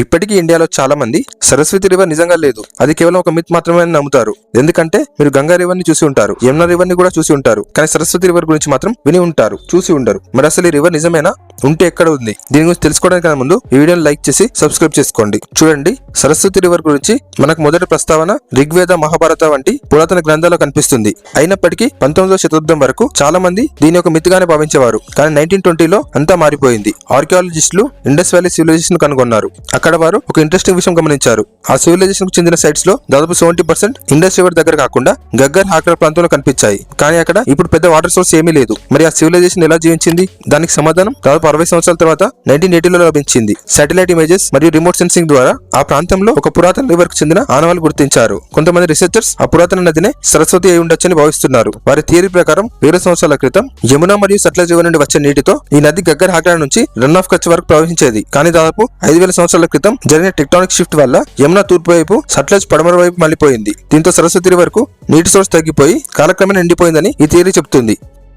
ఇప్పటికీ ఇండియాలో చాలా మంది సరస్వతి రివర్ నిజంగా లేదు, అది కేవలం ఒక మిత్ మాత్రమే అని నమ్ముతారు. ఎందుకంటే మీరు గంగా రివర్ ని చూసి ఉంటారు, యమునా రివర్ ని కూడా చూసి ఉంటారు, కానీ సరస్వతి రివర్ గురించి మాత్రం విని ఉంటారు, చూసి ఉండరు. మరి అసలు ఈ రివర్ నిజమేనా? ఉంటే ఎక్కడ ఉంది? దీని గురించి తెలుసుకోవడానికి ముందు ఈ వీడియోని లైక్ చేసి సబ్స్క్రైబ్ చేసుకోండి. చూడండి, సరస్వతి రివర్ గురించి మనకు మొదటి ప్రస్తావన ఋగ్వేద, మహాభారత వంటి పురాతన గ్రంథాల్లో కనిపిస్తుంది. అయినప్పటికీ 19వ శతాబ్దం వరకు చాలా మంది దీని ఒక మిత్ గానే భావించేవారు. కానీ 1920లో అంతా మారిపోయింది. ఆర్కియాలజిస్టులు ఇండస్ వ్యాలీ సివిలైజేషన్ కనుగొన్నారు. అక్కడ వారు ఒక ఇంట్రెస్టింగ్ విషయం గమనించారు. ఆ సివిలైజేషన్ కు చెందిన సైట్స్ లో దాదాపు 70% ఇండస్ రివర్ దగ్గర కాకుండా గగ్గర్, హాక్రా ప్రాంతంలో కనిపించాయి. కానీ అక్కడ ఇప్పుడు పెద్ద వాటర్ సోర్స్ ఏమీ లేదు. మరి ఆ సివిలైజేషన్ ఎలా జీవించింది? దానికి సమాధానం దాదాపు 60 సంవత్సరాల తర్వాత 1980లో లభించింది. శాటిలైట్ ఇమేజెస్ మరియు రిమోట్ సెన్సింగ్ ద్వారా ఆ ప్రాంతంలో ఒక పురాతన రివర్ కు చెందిన ఆనవాళ్లు గుర్తించారు. కొంతమంది రీసెర్చర్స్ ఆ పురాతన నదినే సరస్వతి అయి ఉండొచ్చని భావిస్తున్నారు. వారి థియరీ ప్రకారం 1000 సంవత్సరాల క్రితం యమునా మరియు సట్లెజ్ రివర్ నుండి వచ్చే నీటితో ఈ నది గగ్గర్, హాక్రా నుంచి రన్ ఆఫ్ కచ్ వరకు ప్రవహించేది. కానీ దాదాపు 5000 సంవత్సరాల క్రితం జరిగిన టెక్టానిక్ షిఫ్ట్ వల్ల యమునా తూర్పు వైపు, సట్లెజ్ పడమర వైపు మళ్లిపోయింది. దీంతో సరస్వతి రివర్ కు నీటి సోర్స్ తగ్గిపోయి కాలక్రమేణా ఎండిపోయిందని ఈ థియరీ చెబుతుంది.